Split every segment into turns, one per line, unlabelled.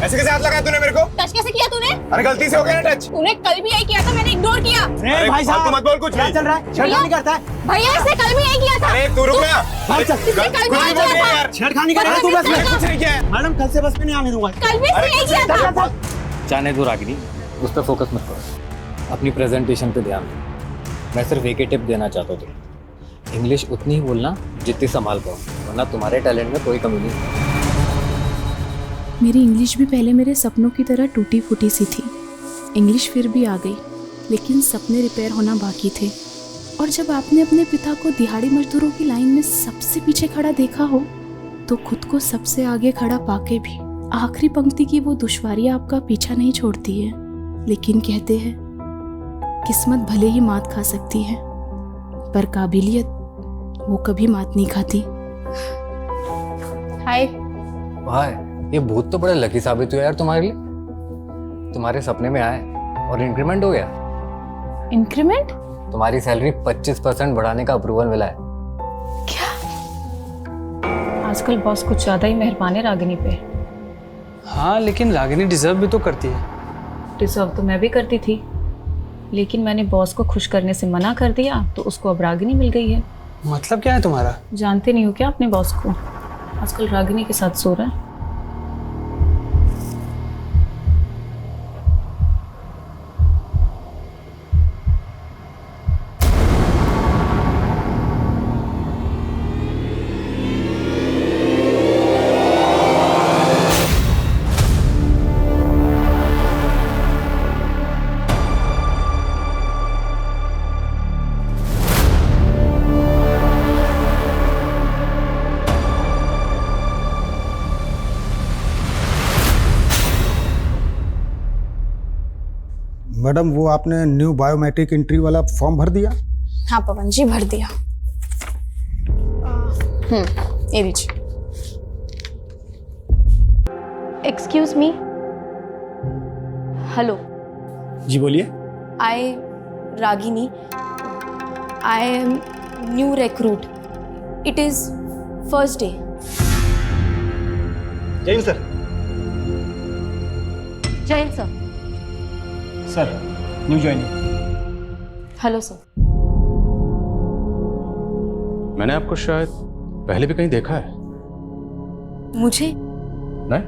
ऐसे कैसे हाथ लगाया तूने मेरे को?
टच कैसे किया तूने?
अरे गलती से हो गया ना टच।
तूने कल भी यही किया था, मैंने इग्नोर किया।
अरे
भाई साहब,
मत बोल कुछ
क्या
नहीं।
चल रहा है? छेड़खानी करता है।
भैया इसने कल भी यही किया था।
अरे तू रुक ना।
भाई साहब,
कुछ
इसने कल भी
नहीं
यही
बोल
किया
रही है
था।
यार।
छेड़खानी कर रहा है तू बस में।
कुछ नहीं किया है।
मैडम कल से बस में नहीं आने दूंगा।
कल भी इसने यही किया था।
जाने दो रागिनी, उस पर फोकस मत करो, अपनी प्रेजेंटेशन पे ध्यान दो। मैं सिर्फ एक ही टिप देना चाहता हूँ तुम्हें, इंग्लिश उतनी ही बोलना जितनी संभाल पाओ, वरना तुम्हारे टैलेंट में कोई कमी नहीं।
मेरी इंग्लिश भी पहले मेरे सपनों की तरह टूटी फूटी सी थी। इंग्लिश फिर भी आ गई, लेकिन सपने रिपेयर होना बाकी थे। और जब आपने अपने पिता को दिहाड़ी मजदूरों की लाइन में सबसे पीछे खड़ा देखा हो, तो खुद को सबसे आगे खड़ा पाके भी आखिरी पंक्ति की वो दुश्वारियां आपका पीछा नहीं छोड़ती है। लेकिन कहते हैं किस्मत भले ही मात खा सकती है, पर काबिलियत वो कभी मात नहीं खाती।
हाय।
भाई ये भूत तो बड़े लकी साबित हुए यार तुम्हारे लिए। तुम्हारे सपने में आए और इंक्रीमेंट हो गया।
इंक्रीमेंट?
तुम्हारी सैलरी 25% बढ़ाने का अप्रूवल मिला है।
क्या?
आजकल बॉस कुछ ज्यादा ही मेहरबान है रागिनी पे।
हाँ, लेकिन रागिनी डिजर्व भी तो करती है।
डिजर्व तो मैं भी करती थी, लेकिन मैंने बॉस को खुश करने से मना कर दिया, तो उसको अब रागिनी मिल गई है।
मतलब क्या है तुम्हारा?
जानते नहीं हो क्या अपने बॉस को? आजकल रागिनी के साथ सो रहा है।
मैडम वो आपने न्यू बायोमेट्रिक एंट्री वाला फॉर्म भर दिया?
हाँ पवन जी, भर दिया। ये लीजिए।
Excuse me. हेलो।
जी बोलिए।
I Ragini, I am new recruit. It is first day.
जय सर।
जय हिंद sir.
Sir new joining.
Hello sir.
मैंने आपको शायद पहले भी कहीं देखा है।
मुझे?
नहीं,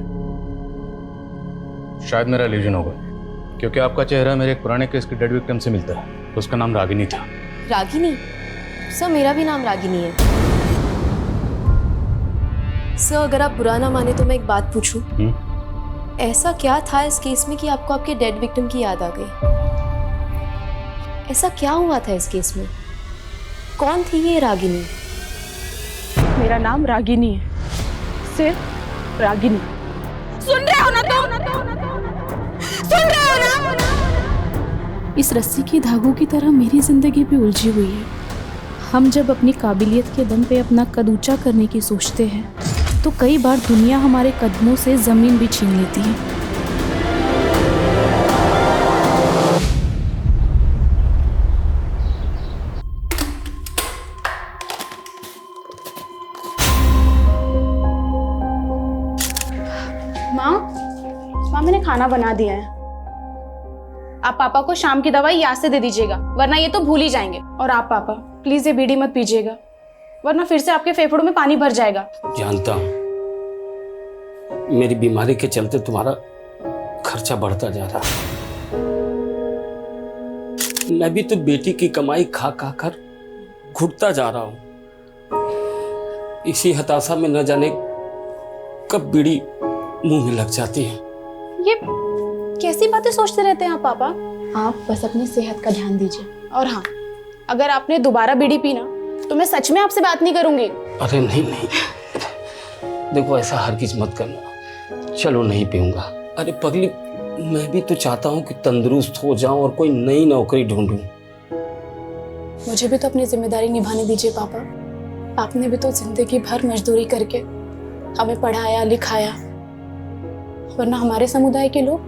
शायद मेरा इल्यूजन होगा, क्योंकि आपका चेहरा मेरे एक पुराने केस की डेड विक्टिम से मिलता है। उसका नाम रागिनी था।
रागिनी? सर मेरा भी नाम रागिनी है। सर अगर आप बुरा ना माने तो मैं एक बात पूछूं? ऐसा क्या था इस केस में कि आपको आपके डेड विक्टिम की याद आ गई? ऐसा क्या हुआ था इस केस में? कौन थी ये रागिनी?
मेरा नाम रागिनी है, सिर्फ रागिनी।
सुन रहे हो ना तुम? सुन रहे हो ना?
इस रस्सी के धागों की तरह मेरी जिंदगी भी उलझी हुई है। हम जब अपनी काबिलियत के दम पे अपना कद ऊंचा करने की सोचते हैं, तो कई बार दुनिया हमारे कदमों से जमीन भी छीन लेती है।
माँ मैंने खाना बना दिया है। आप पापा को शाम की दवाई याद से दे दीजिएगा, वरना ये तो भूल ही जाएंगे। और आप पापा प्लीज ये बीड़ी मत पीजिएगा, वरना फिर से आपके फेफड़ों में पानी भर जाएगा।
जानता हूँ, मेरी बीमारी के चलते तुम्हारा खर्चा बढ़ता जा रहा है। मैं भी तो बेटी की कमाई खा खा कर घुटता जा रहा हूँ। इसी हताशा में न जाने कब बीड़ी मुंह में लग जाती है।
ये कैसी बातें सोचते रहते हैं आप पापा? आप बस अपनी सेहत का ध्यान दीजिए। और हाँ, अगर आपने दोबारा बीड़ी पीना तो मैं सच में आपसे बात नहीं करूंगी।
अरे नहीं नहीं, देखो ऐसा हरगिज मत करना। चलो नहीं पीऊंगा। अरे पगली, मैं भी तो चाहता हूँ कि तंदुरुस्त हो जाऊं और कोई नई नौकरी ढूंढूं।
मुझे भी तो अपनी जिम्मेदारी निभाने दीजिए पापा। आपने भी तो जिंदगी भर मजदूरी करके हमें पढ़ाया लिखाया, वरना हमारे समुदाय के लोग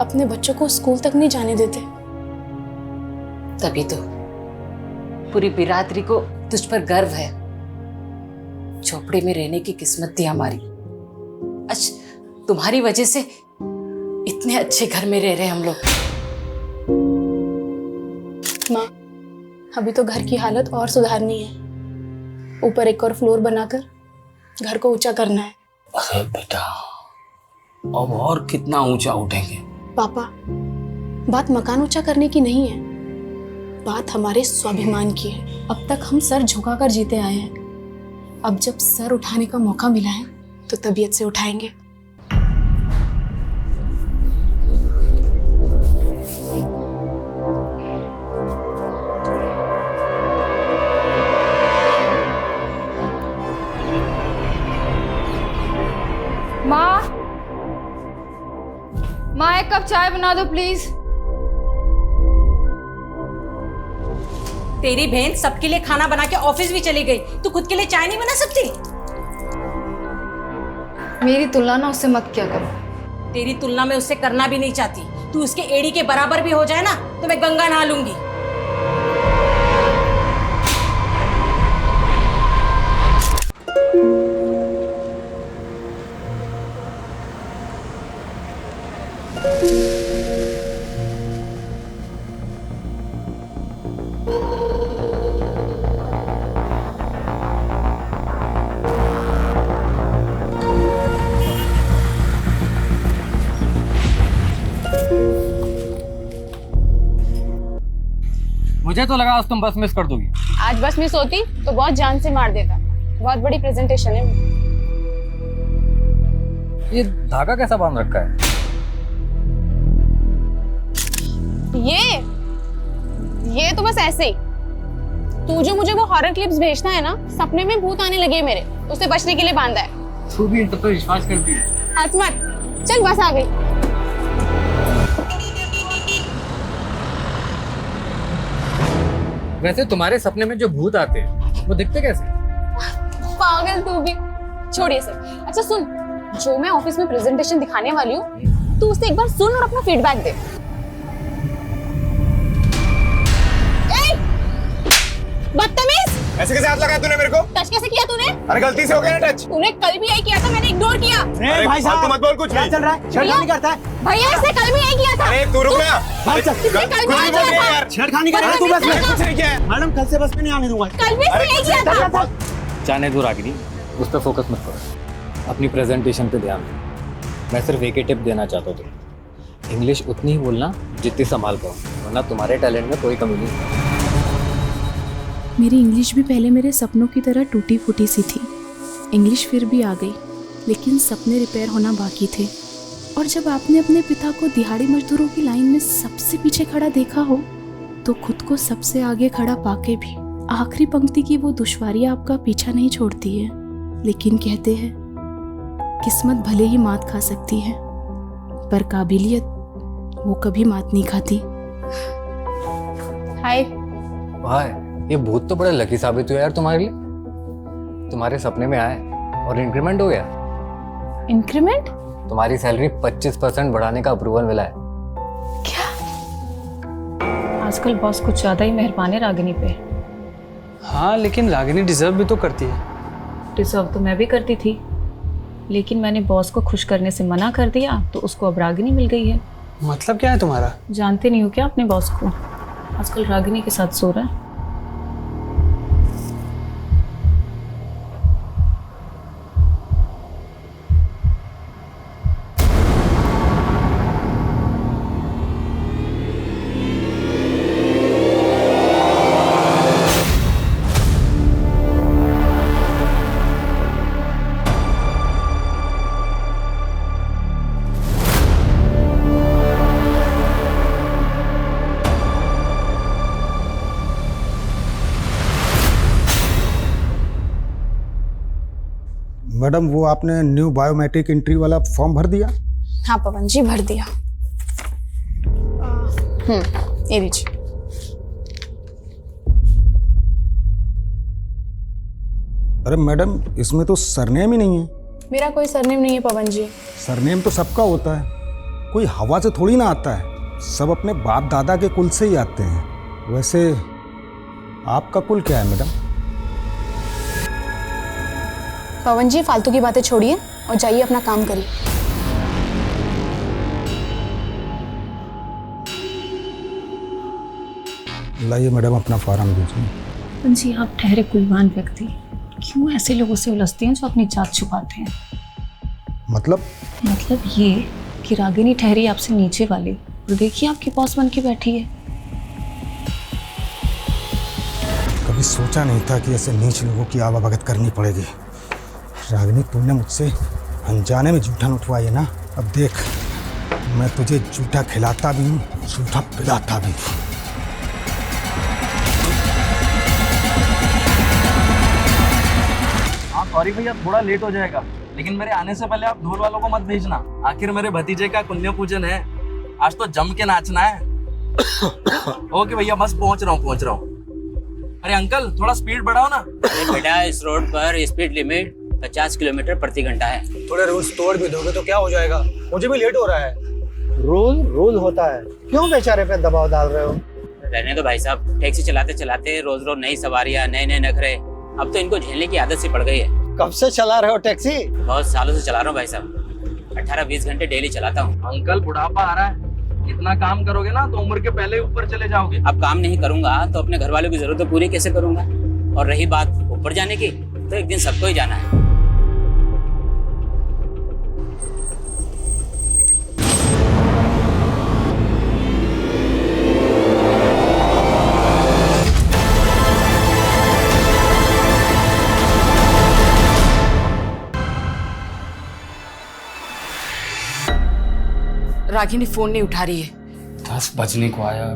अपने बच्चों को स्कूल तक नहीं जाने देते।
तभी तो पूरी बिरादरी को तुझ पर गर्व है। झोपड़ी में रहने की किस्मत थी हमारी। तुम्हारी वजह से इतने अच्छे घर में रह रहे हम लोग।
माँ, अभी तो घर की हालत और सुधारनी है। ऊपर एक और फ्लोर बनाकर घर को ऊंचा करना है।
अरे बेटा, अब और कितना ऊंचा उठेंगे?
पापा, बात मकान ऊंचा करने की नहीं है, बात हमारे स्वाभिमान की है। अब तक हम सर झुकाकर जीते आए हैं, अब जब सर उठाने का मौका मिला है तो तबीयत से उठाएंगे।
माँ, एक कप चाय बना दो प्लीज।
तेरी बहन सबके लिए खाना बना के ऑफिस भी चली गई, तू खुद के लिए चाय नहीं बना सकती?
मेरी तुलना ना उससे मत क्या करो।
तेरी तुलना में उससे करना भी नहीं चाहती। तू उसके एड़ी के बराबर भी हो जाए ना तो मैं गंगा नहा लूंगी।
मुझे तो लगा आज तुम बस मिस कर दोगी।
आज बस मिस होती तो बहुत जान से मार देता। बहुत बड़ी प्रेजेंटेशन है।
ये धागा कैसा बांध रखा है?
ये तो बस ऐसे ही। तू जो मुझे वो हॉरर क्लिप्स भेजना है ना, सपने में भूत आने लगे मेरे, उससे बचने के लिए बांधा है।
तू भी इन सब पे विश्वास करती है?
हंस मत, चल बस आ गई।
वैसे तुम्हारे सपने में जो भूत आते हैं वो दिखते कैसे?
पागल तू भी। छोड़ ये सब। अच्छा सुन, जो मैं ऑफिस में प्रेजेंटेशन दिखाने वाली हूँ, तू उसे एक बार सुन और अपना फीडबैक दे। बदतमीज!
ऐसे कैसे हाथ लगाया तूने मेरे को?
टच कैसे किया तूने?
अरे गलती से हो गया ना टच।
तूने कल भी यही किया था, मैंने इग्नोर किया।
अरे भाई साहब, मत बोल कुछ भी।
चल रहा है, छेड़खानी करता है।
भैया इसने कल भी यही किया था।
अरे तू रुक ना।
भाई चल,
इसने कल भी यही किया था।
छेड़खानी कर रहा है तू बस में।
कुछ नहीं किया है।
मैडम कल से बस में नहीं आने दूंगा।
कल भी इसने यही किया था।
जाने दो रागिनी, उस पर फोकस मत करो, अपनी प्रेजेंटेशन पे ध्यान दो। मैं सिर्फ एक ही टिप देना चाहता हूँ, इंग्लिश उतनी ही बोलना जितनी संभाल पाओ, वरना तुम्हारे टैलेंट में कोई कमी नहीं।
मेरी इंग्लिश भी पहले मेरे सपनों की तरह टूटी फूटी सी थी। इंग्लिश फिर भी आ गई, लेकिन सपने रिपेयर होना बाकी थे। और जब आपने अपने पिता को दिहाड़ी मजदूरों की लाइन में सबसे पीछे खड़ा देखा हो, तो खुद को सबसे आगे खड़ा पाके भी आखिरी पंक्ति की वो दुश्वारियां आपका पीछा नहीं छोड़ती है। लेकिन कहते हैं किस्मत भले ही मात खा सकती है, पर काबिलियत वो कभी मात नहीं खाती।
हाय
भाई, ये भूत तो बड़ा लकी साबित हुआ यार तुम्हारे लिए। तुम्हारे सपने में आए और इंक्रीमेंट हो गया।
इंक्रीमेंट?
तुम्हारी सैलरी 25% बढ़ाने का अप्रूवल मिला है।
क्या?
आजकल बॉस कुछ ज्यादा ही मेहरबान है रागिनी पे।
हाँ, लेकिन रागिनी डिजर्व भी तो करती है।
डिजर्व तो मैं भी करती थी, लेकिन मैंने बॉस को खुश करने से मना कर दिया तो उसको अब रागिनी मिल गई है।
मतलब क्या है तुम्हारा?
जानते नहीं हो क्या अपने बॉस को? आजकल रागिनी के साथ सो रहा है।
मैडम वो आपने न्यू बायोमेट्रिक एंट्री वाला फॉर्म भर दिया?
हाँ पवन जी, भर दिया। ये लीजिए।
अरे मैडम, इसमें तो सरनेम ही नहीं है।
मेरा कोई सरनेम नहीं है पवन जी।
सरनेम तो सबका होता है, कोई हवा से थोड़ी ना आता है, सब अपने बाप दादा के कुल से ही आते हैं। वैसे आपका कुल क्या है मैडम?
पवन जी फालतू की बातें छोड़िए और जाइए अपना काम करिए।
लाइए मैडम अपना फॉर्म दीजिए।
जी आप ठहरे कुलवान व्यक्ति, क्यों ऐसे लोगों से उलझते हैं जो अपनी जात छुपाते हैं?
मतलब
ये कि रागिनी ठहरी आपसे नीचे वाली और देखिए आपकी बॉस बन के बैठी है।
कभी सोचा नहीं था कि ऐसे नीच लोगों की आवाभगत करनी पड़ेगी। रागिनी तुमने मुझसे अनजाने में जूठन उठवाई है ना, अब देख मैं तुझे जूठा खिलाता भी हूँ, जूठा पिलाता भी।
हाँ सॉरी भैया, थोड़ा लेट हो जाएगा, लेकिन मेरे आने से पहले आप ढोल वालों को मत भेजना। आखिर मेरे भतीजे का पुण्य पूजन है, आज तो जम के नाचना है। ओके भैया, बस पहुंच रहा हूँ। अरे अंकल थोड़ा स्पीड बढ़ाओ ना।
अरे बेटा, इस रोड पर स्पीड लिमिट 50 किलोमीटर प्रति घंटा है।
थोड़े रूल्स तोड़ भी दोगे तो क्या हो जाएगा, मुझे भी लेट हो रहा है। रूल होता है, क्यों बेचारे पे दबाव डाल रहे हो?
रहने दो भाई साहब, टैक्सी चलाते चलाते रोज रोज नई सवारियां, नए नखरे, अब तो इनको झेलने की आदत सी पड़ गई है।
कब से चला रहे हो टैक्सी?
बहुत सालों से चला रहा हूँ भाई साहब, 18-20 घंटे डेली चलाता हूँ।
अंकल बुढ़ापा आ रहा है, इतना काम करोगे ना तो उम्र के पहले ऊपर चले जाओगे।
अब काम नहीं करूंगा तो अपने घर वालों की जरूरतें पूरी कैसे करूंगा? और रही बात ऊपर जाने की, तो एक दिन सबको ही जाना है।
रागिनी फोन नहीं उठा रही है।
10 बजने को आया,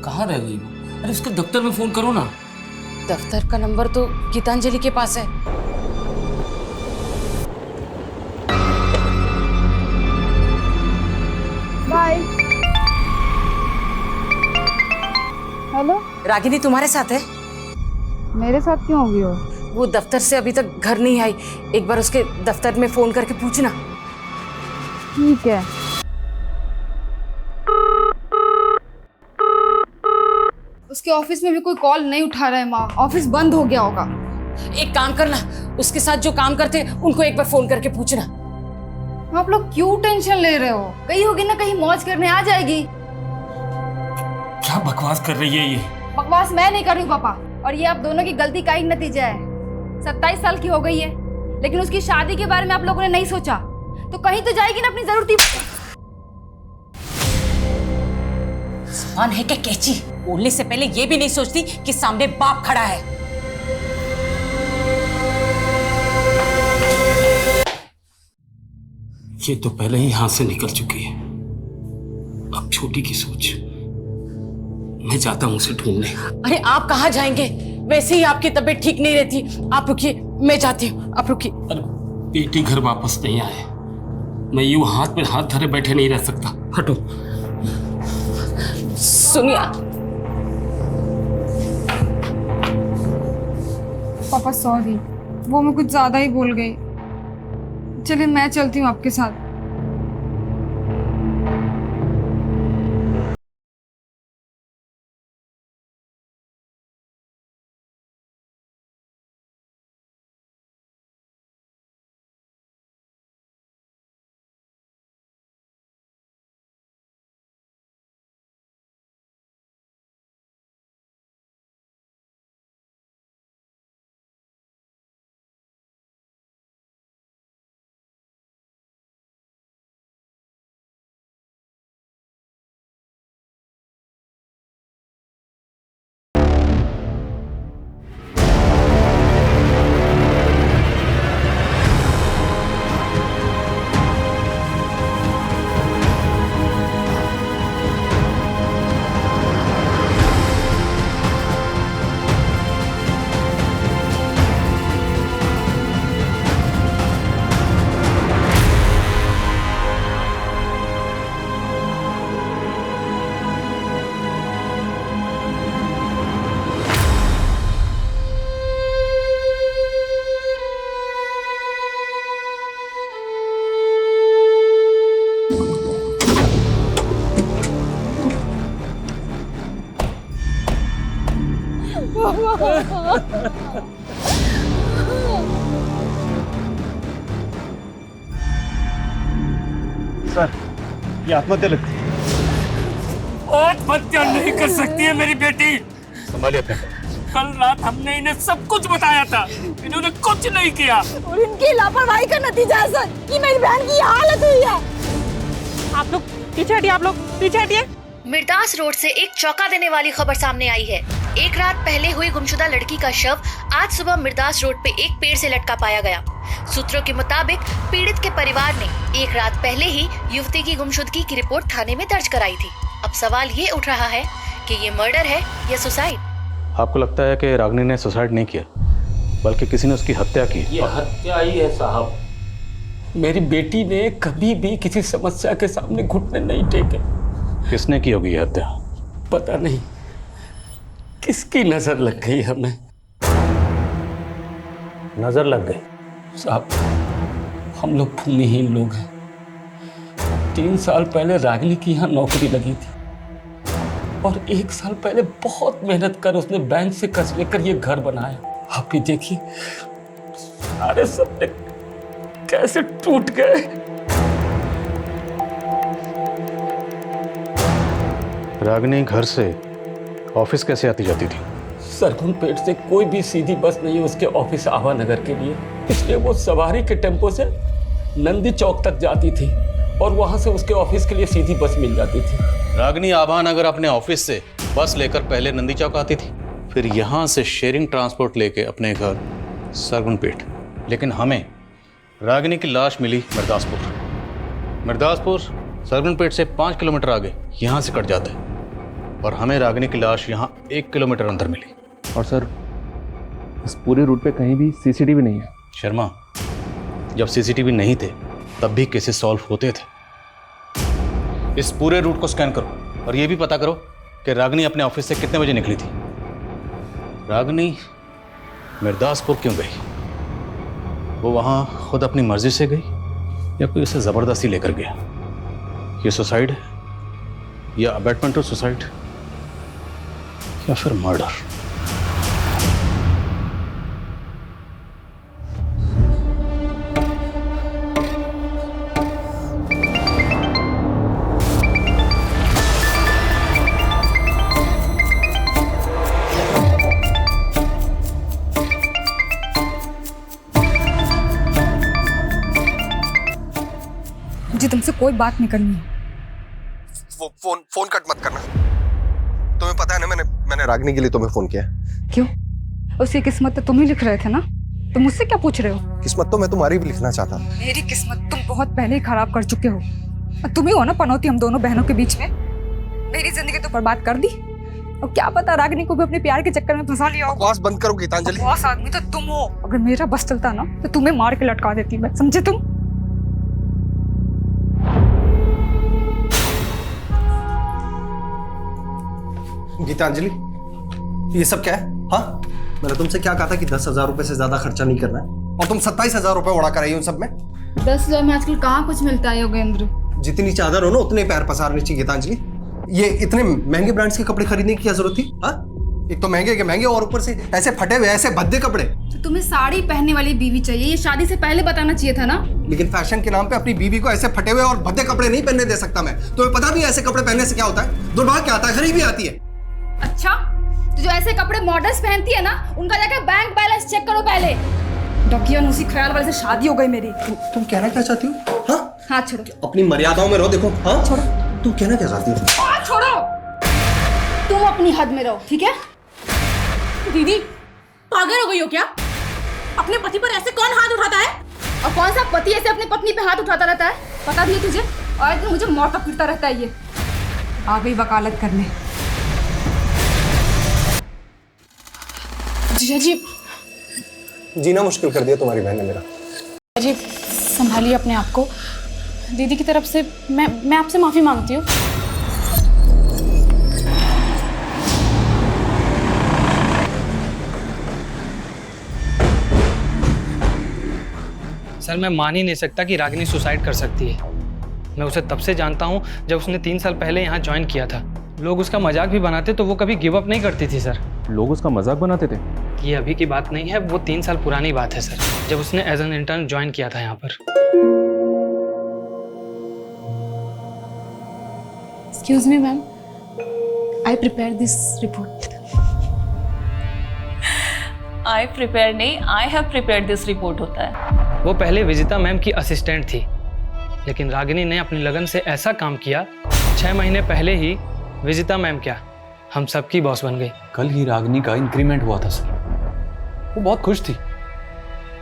कहाँ रह गई वो? अरे उसके दफ्तर में फोन करो ना।
दफ्तर का नंबर तो गीतांजलि के पास है।
बाय। हेलो,
रागिनी तुम्हारे साथ है?
मेरे साथ क्यों होगी
वो दफ्तर से अभी तक घर नहीं आई, एक बार उसके दफ्तर में फोन करके पूछना।
ठीक है। उसके ऑफिस में भी कोई कॉल नहीं उठा रहा है माँ, ऑफिस बंद हो गया होगा।
एक काम करना, उसके साथ जो काम करते हैं उनको एक बार फोन करके पूछना।
आप लोग क्यों टेंशन ले रहे हो? कहीं होगी ना, कहीं मौज करने आ जाएगी।
क्या बकवास कर रही है ये?
बकवास मैं नहीं कर रही हूँ पापा, और ये आप दोनों की गलती का ही नतीजा है। 27 साल की हो गई है, लेकिन उसकी शादी के बारे में आप लोगों ने नहीं सोचा, तो कहीं तो जाएगी ना अपनी जरूरती।
समान है क्या कैची? बोलने से पहले ये भी नहीं सोचती कि सामने बाप खड़ा है।
ये तो पहले ही हाथ से निकल चुकी है, अब छोटी की सोच। मैं जाता हूँ उसे ढूंढने।
अरे आप कहाँ जाएंगे? वैसे ही आपकी तबीयत ठीक नहीं रहती। आप रुकिए, मैं जाती हूँ, आप रुकिए।
अरे बेटी घर वापस नहीं आए, मैं यूं हाथ पे हाथ धरे बैठे नहीं रह सकता। हटो।
सुनिए
पापा सॉरी, वो मैं कुछ ज्यादा ही बोल गई। चलिए मैं चलती हूँ आपके साथ।
सर, ये आत्महत्या लगती है।
और हत्या नहीं कर सकती है मेरी बेटी।
संभालिए अपने को।
कल रात हमने इन्हें सब कुछ बताया था, इन्होंने कुछ नहीं किया।
और इनकी लापरवाही का नतीजा है सर कि मेरी बहन की हालत हुई है।
आप लोग पीछे हटिए, आप लोग पीछे हटिए।
मिर्दास रोड से एक चौंका देने वाली खबर सामने आई है। एक रात पहले हुई गुमशुदा लड़की का शव आज सुबह मिर्दास रोड पे एक पेड़ से लटका पाया गया। सूत्रों के मुताबिक पीड़ित के परिवार ने एक रात पहले ही युवती की गुमशुदगी की रिपोर्ट थाने में दर्ज कराई थी। अब सवाल ये उठ रहा है कि ये मर्डर है या सुसाइड।
आपको लगता है कि रागिनी ने सुसाइड नहीं किया, बल्कि किसी ने उसकी हत्या की?
ये हत्या ही है साहब। मेरी बेटी ने कभी भी किसी समस्या के सामने घुटने नहीं टेके।
किसने की होगी ये हत्या?
पता नहीं किसकी नजर लग गई हमें।
नजर लग गई?
साहब हम लोग भूमिहीन लोग हैं। 3 साल पहले रागिनी की यहाँ नौकरी लगी थी और 1 साल पहले बहुत मेहनत कर उसने बैंक से कर्ज लेकर ये घर बनाया। आप ही देखिए सारे सपने कैसे टूट गए।
रागिनी घर से ऑफिस कैसे आती जाती थी?
सरगुनपेट से कोई भी सीधी बस नहीं है उसके ऑफिस आवा नगर के लिए, इसलिए वो सवारी के टेम्पो से नंदी चौक तक जाती थी और वहां से उसके ऑफिस के लिए सीधी बस मिल जाती थी।
रागिनी आभा नगर अपने ऑफिस से बस लेकर पहले नंदी चौक आती थी, फिर यहाँ से शेयरिंग ट्रांसपोर्ट लेके अपने घर सरगुनपेट। लेकिन हमें रागिनी की लाश मिली मिर्दासपुर सरगुनपेट से 5 किलोमीटर आगे यहाँ से कट जाता है और हमें रागिनी की लाश यहाँ 1 किलोमीटर अंदर मिली।
और सर इस पूरे रूट पे कहीं भी सीसीटीवी नहीं है।
शर्मा, जब सीसीटीवी नहीं थे तब भी केसेस सॉल्व होते थे। इस पूरे रूट को स्कैन करो और ये भी पता करो कि रागिनी अपने ऑफिस से कितने बजे निकली थी। रागिनी मिर्दासपुर क्यों गई? वो वहाँ खुद अपनी मर्जी से गई या कोई उसे ज़बरदस्ती लेकर गया? ये सुसाइड है या अबैटमेंट टू सुसाइड या फिर मर्डर?
मुझे तुमसे कोई बात नहीं करनी है।
वो फोन कट मत करना। तुम्हें पता है ना मैंने रागिनी के लिए तुम्हें फोन किया।
क्यों? उसकी किस्मत तो तुम ही लिख रहे थे ना, तो मुझसे क्या पूछ रहे हो?
किस्मत तो मैं तुम्हारी भी लिखना चाहता।
मेरी किस्मत तुम बहुत पहले ही खराब कर चुके हो। तुम ही हो ना पनौती हम दोनों बहनों के बीच में। मेरी जिंदगी तो बर्बाद कर दी और क्या पता रागिनी को भी अपने प्यार के चक्कर में फंसा लिया हो।
बकवास बंद करो गीतांजलि।
बकवास आदमी तो तुम हो। अगर मेरा बस चलता ना तो तुम्हें मार के लटका देती मैं, समझे तुम?
गीतांजलि ये सब क्या है? हाँ, मैंने तुमसे क्या कहा था कि 10,000 रुपए से ज्यादा खर्चा नहीं करना है और तुम 27,000 रुपए उड़ा कर आई हो उन सब में।
10,000 में आजकल कहाँ कुछ मिलता है योगेंद्र?
जितनी चादर हो ना उतने पैर पसारने चाहिए गीतांजलि। ये इतने महंगे ब्रांड्स के कपड़े खरीदने की क्या जरूरत थी? हाँ, एक तो महंगे के महंगे और ऊपर से ऐसे फटे हुए ऐसे भद्दे कपड़े।
तो तुम्हें साड़ी पहनने वाली बीवी चाहिए, ये शादी से पहले बताना चाहिए था ना।
लेकिन फैशन के नाम पे अपनी बीवी को ऐसे फटे हुए और भद्दे कपड़े नहीं पहनने दे सकता मैं। तुम्हें पता भी है ऐसे कपड़े पहनने से क्या होता है? दुर्भाग्य क्या आता है, गरीबी आती है।
अच्छा, तो जो ऐसे कपड़े मॉडल्स पहनती है ना, उनका जाकर बैंक बैलेंस चेक करो पहले। डॉक्यूमेंट उसी ख्याल वाले से शादी हो गई मेरी।
तुम कहना क्या चाहती हो? हाँ,
हाथ छोड़ो।
अपनी मर्यादाओं में रहो। देखो, हाँ
छोड़ो।
तुम कहना क्या चाहती हो?
हाथ छोड़ो। तुम अपनी हद में रहो, ठीक है?
दीदी पागल हो गई हो क्या? अपने पति पर ऐसे कौन हाथ उठाता है?
और कौन सा पति ऐसे अपनी पत्नी पे हाथ उठाता रहता है? पता भी है तुझे? और तो मुझे मौत फिरता रहता है ये। आ गई वकालत करने।
जीजा जी,
जीना मुश्किल कर दिया तुम्हारी बहन ने मेरा।
जी संभालिए अपने आप को। दीदी की तरफ से मैं आपसे माफी मांगती हूँ।
सर मैं मान ही नहीं सकता कि रागिनी सुसाइड कर सकती है। मैं उसे तब से जानता हूँ जब उसने 3 साल पहले यहाँ ज्वाइन किया था। लोग उसका मजाक भी बनाते तो वो कभी गिव अप नहीं करती थी सर।
लोग उसका मजाक बनाते थे?
ये अभी की बात नहीं है, वो 3 साल पुरानी बात है सर, जब उसने एज एन इंटर्न ज्वाइन किया था यहाँ पर।
Excuse me ma'am,
I prepare this report.
I prepare नहीं, I have prepared this report होता है।
वो पहले विजिता मैम की असिस्टेंट थी, लेकिन रागिनी ने अपनी लगन से ऐसा काम किया, 6 महीने पहले ही विजिता मैम क्या, हम सबकी बॉस बन गई।
कल ही रागिनी का इंक्रीमेंट हुआ था सर, वो बहुत खुश थी।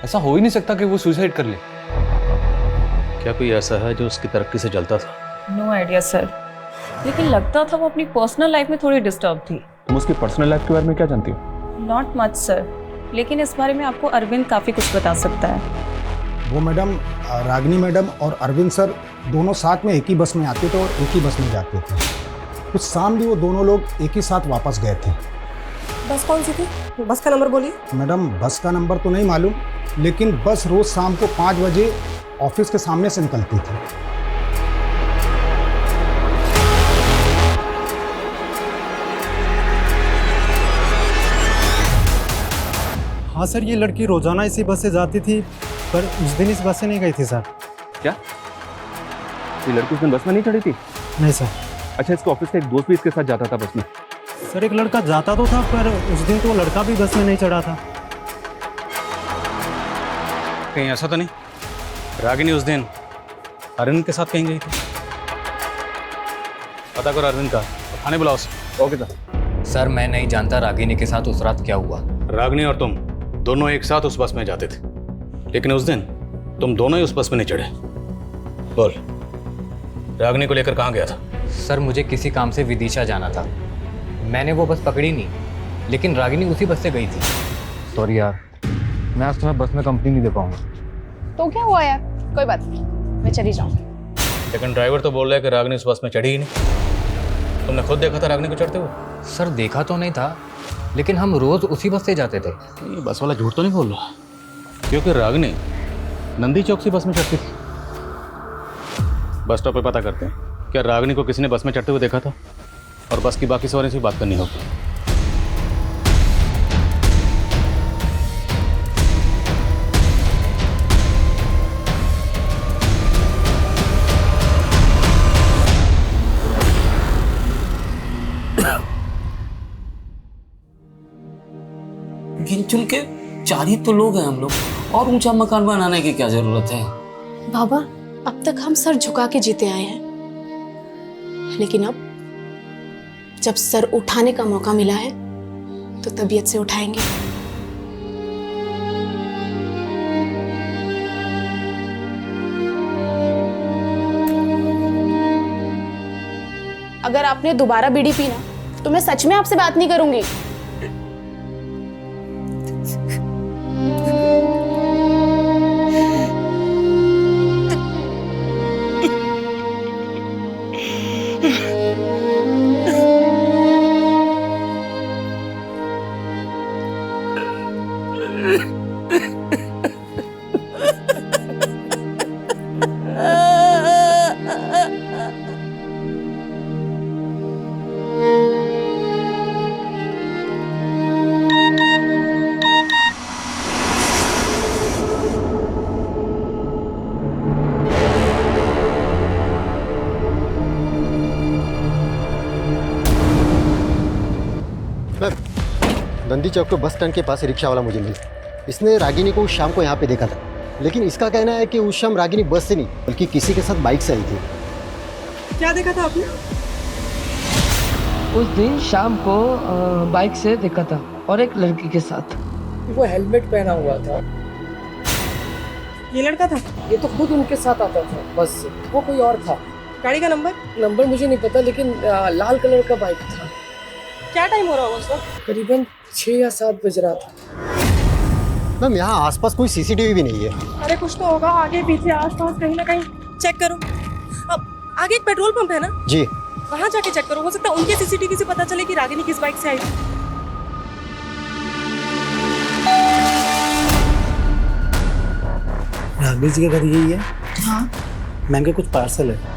ऐसा हो ही नहीं सकता कि वो सुसाइड कर ले।
क्या कोई ऐसा है जो उसकी तरक्की से जलता था?
नो आइडिया सर, लेकिन लगता था वो अपनी पर्सनल लाइफ में थोड़ी डिस्टर्ब थी।
तुम उसकी पर्सनल लाइफ के बारे में क्या जानती हो?
नॉट मच सर, लेकिन इस बारे में आपको अरविंद काफ़ी कुछ बता सकता है।
वो मैडम, रागिनी मैडम और अरविंद सर दोनों साथ में एक ही बस में आते थे और एक ही बस में जाते थे। कुछ शाम भी वो दोनों लोग एक ही साथ वापस गए थे।
बस कौन सी थी? बस का नंबर बोलिए।
मैडम बस का नंबर तो नहीं मालूम, लेकिन बस रोज शाम को 5 बजे ऑफिस के सामने से निकलती थी।
हाँ सर, ये लड़की रोजाना इसी बस से जाती थी, पर उस दिन इस बस से नहीं गई थी सर।
क्या ये लड़की उस दिन बस में नहीं चढ़ी थी?
नहीं सर।
अच्छा, इसके ऑफिस का एक दोस्त भी इसके साथ जाता था बस में?
सर एक लड़का जाता तो था, पर उस दिन तो वो लड़का भी बस में नहीं चढ़ा था।
कहीं ऐसा तो नहीं रागिनी उस दिन अरविंद के साथ कहीं गई थी? पता करो अरविंद का, थाने बुलाओ उसे।
Okay sir. सर मैं नहीं जानता रागिनी के साथ उस रात क्या हुआ।
रागिनी और तुम दोनों एक साथ उस बस में जाते थे, लेकिन उस दिन तुम दोनों ही उस बस में नहीं चढ़े। बोल, रागिनी को लेकर कहाँ गया था?
सर मुझे किसी काम से विदिशा जाना था, मैंने वो बस पकड़ी नहीं, लेकिन रागिनी उसी बस से गई थी। सॉरी यार, मैं आज तुम्हें बस में कंपनी नहीं दे पाऊंगा।
तो क्या हुआ यार, कोई बात नहीं, मैं चली जाऊंगी।
लेकिन ड्राइवर तो बोल रहा है कि रागिनी उस बस में चढ़ी ही नहीं। तुमने खुद देखा था रागिनी को चढ़ते हुए?
सर देखा तो नहीं था, लेकिन हम रोज उसी बस से जाते थे।
ये बस वाला झूठ तो नहीं बोल रहा, क्योंकि रागिनी नंदी चौक से बस में चढ़ती थी। बस स्टॉप पे पता करते हैं, क्या रागिनी को किसी ने बस में चढ़ते हुए देखा था? और बस की बाकी सवारी से बात करनी होगी।
गिन चुन के 4 ही तो लोग हैं हम लोग, और ऊंचा मकान बनाने की क्या जरूरत है?
बाबा, अब तक हम सर झुका के जीते आए हैं, लेकिन अब जब सर उठाने का मौका मिला है तो तबीयत से उठाएंगे। अगर आपने दोबारा बीड़ी पी ना तो मैं सच में आपसे बात नहीं करूंगी।
नंदी चौक के बस स्टैंड के पास रिक्शा वाला मुझे मिला। इसने रागिनी को उस शाम को यहाँ पे देखा था, लेकिन इसका कहना है कि उस शाम रागिनी बस से नहीं बल्कि किसी के साथ बाइक से आई थी।
क्या देखा था आपने?
उस दिन शाम को बाइक से देखा था और एक लड़की के साथ।
वो हेलमेट पहना हुआ था।
ये लड़का था?
ये तो खुद उनके साथ आता था बस से, वो कोई और था।
गाड़ी का नंबर?
नंबर मुझे नहीं पता, लेकिन लाल कलर का बाइक था।
क्या टाइम हो रहा होगा सर?
करीबन 6 या 7 बज रहा था।
मैम यहाँ आसपास कोई सीसीटीवी भी नहीं है।
अरे कुछ तो होगा, आगे पीछे आसपास कहीं ना कहीं चेक करो। अब आगे एक पेट्रोल पंप है ना
जी,
वहाँ जाके चेक करो, हो सकता है उनके सीसीटीवी से पता चले कि रागिनी किस बाइक से आई थी।
रागिनी जी का घर यही है?
हाँ।
मैम के कुछ पार्सल है।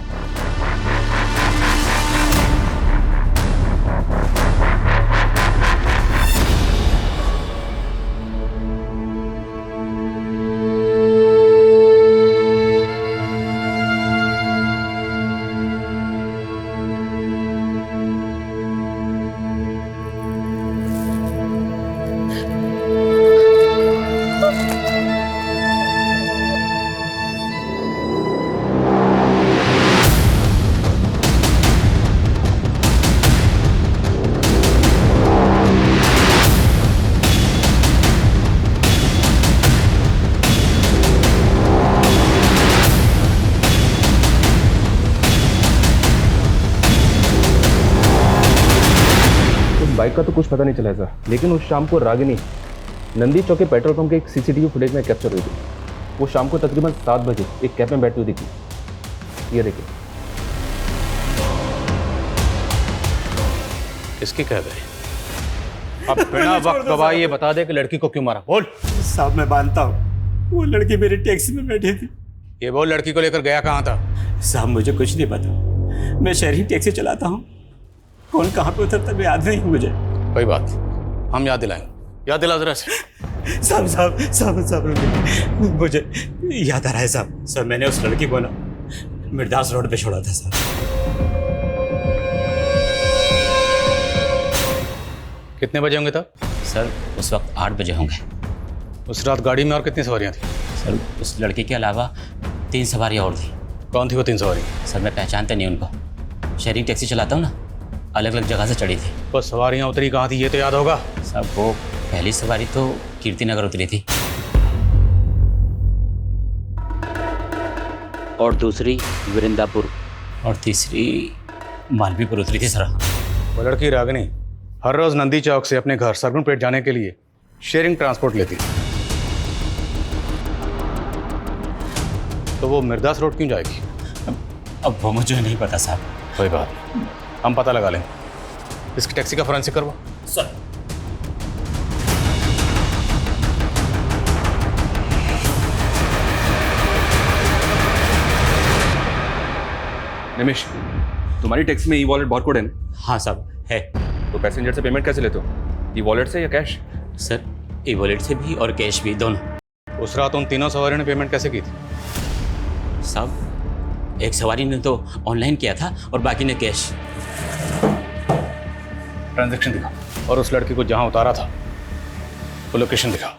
बाइक का तो कुछ पता नहीं चला सर, लेकिन उस शाम को रागिनी नंदी चौक के पेट्रोल पंप के एक सीसीटीवी फुटेज में कैप्चर हुई थी। वो शाम को तकरीबन 7 बजे एक कैब में बैठी हुई दिखी। ये देखिए, इसकी कैब है। अब बिना वक्त गवाए ये बता दे कि लड़की को क्यों मारा, बोल।
साहब मैं मानता हूँ वो लड़की मेरी टैक्सी में बैठी थी।
ये बोल, लड़की को लेकर गया कहाँ था?
साहब मुझे कुछ नहीं पता, मैं शहरी टैक्सी चलाता हूँ, कौन कहाँ पे उतरता याद नहीं मुझे।
कोई बात, हम याद दिलाएंगे। याद दिला जरा से।
साहब मुझे याद आ रहा है साहब। सर मैंने उस लड़की को ना मिर्दास रोड पे छोड़ा था साहब।
कितने बजे होंगे तब?
सर उस वक्त 8 बजे होंगे।
उस रात गाड़ी में और कितनी सवारियां थी?
सर उस लड़के के अलावा 3 सवारियां और थी।
कौन थी वो 3 सवारी?
सर मैं पहचानता नहीं उनको, शहरी टैक्सी चलाता हूँ ना, अलग अलग जगह से चढ़ी थी।
वो सवारियां उतरी कहाँ थी ये तो याद होगा?
साहब वो पहली सवारी तो कीर्ति नगर उतरी थी और दूसरी वृंदापुर और तीसरी मालवीपुर उतरी थी सर।
वो लड़की रागिनी हर रोज नंदी चौक से अपने घर सरगुनपेट जाने के लिए शेयरिंग ट्रांसपोर्ट लेती, तो वो मिर्दास रोड क्यों जाएगी?
अब वो मुझे नहीं पता साहब।
कोई बात, हम पता लगा लेंगे। इसकी टैक्सी का फोरेंसिक करवा।
सर
निमिष, तुम्हारी टैक्सी में ई वॉलेट बारकोड है ना?
हाँ साहब है।
तो पैसेंजर से पेमेंट कैसे लेते हो, ई वॉलेट से या कैश?
सर ई वॉलेट से भी और कैश भी, दोनों।
उस रात उन तीनों सवारियों ने पेमेंट कैसे की थी?
साहब एक सवारी ने तो ऑनलाइन किया था और बाकी ने कैश।
ट्रांजैक्शन दिखा, और उस लड़की को जहां उतारा था वो लोकेशन दिखा।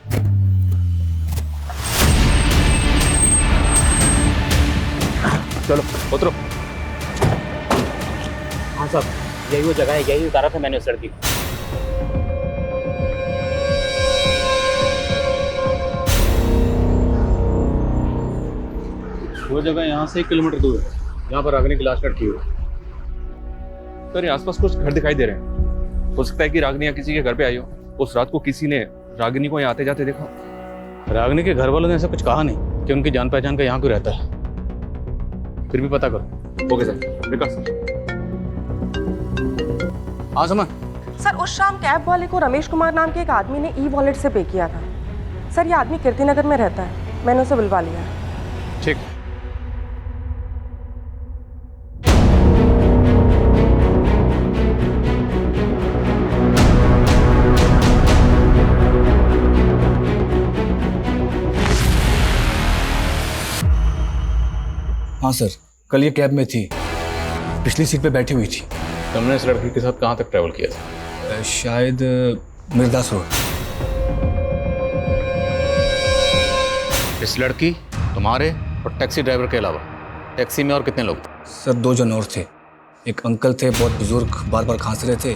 चलो उतरो।
हाँ साहब यही वो जगह है, यही उतारा था मैंने उस लड़की को।
वो जगह यहाँ से 1 किलोमीटर दूर है, यहाँ पर रागिनी की लाश लटकी हुई है।
सर यहाँ आसपास कुछ घर दिखाई दे रहे हैं, हो सकता है कि रागिनी किसी के घर पे आई हो। उस रात को किसी ने रागिनी को यहाँ आते जाते देखा।
रागिनी के घर वालों ने ऐसा कुछ कहा नहीं कि उनकी जान पहचान का यहाँ कोई रहता है, फिर भी पता करो।
ओके सर, विकास।
हाँ समझ।
सर उस शाम कैब वाले को रमेश कुमार नाम के एक आदमी ने ई वॉलेट से पे किया था। सर ये आदमी कीर्ति नगर में रहता है, मैंने उसे बुलवा लिया है।
ठीक।
हाँ सर, कल ये कैब में थी, पिछली सीट पे बैठी हुई थी।
तुमने इस लड़की के साथ कहाँ तक ट्रैवल किया था?
शायद मिर्दास रोड।
इस लड़की, तुम्हारे और टैक्सी ड्राइवर के अलावा टैक्सी में और कितने लोग?
सर 2 जन और थे, एक अंकल थे बहुत बुजुर्ग, बार बार खांस रहे थे,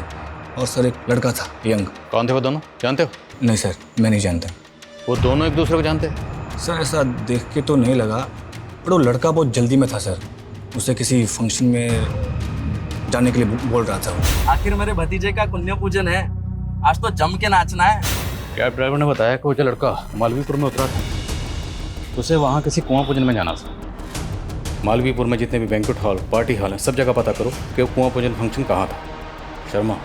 और सर एक लड़का था यंग।
कौन थे वो दोनों, जानते हो?
नहीं सर मैं नहीं जानता।
वो दोनों एक दूसरे को जानते?
सर ऐसा देख के तो नहीं लगा, पर वो लड़का बहुत जल्दी में था सर, उसे किसी फंक्शन में जाने के लिए बोल रहा था।
आखिर मेरे भतीजे का पुण्य पूजन है, आज तो जम के नाचना है।
कैब ड्राइवर ने बताया कि वो जो लड़का मालवीपुर में उतरा था, उसे वहाँ किसी कुआं पूजन में जाना था। मालवीपुर में जितने भी बैंक्वेट हॉल, पार्टी हॉल हैं, सब जगह पता करो कि वो कुआं पूजन फंक्शन कहाँ था। शर्मा,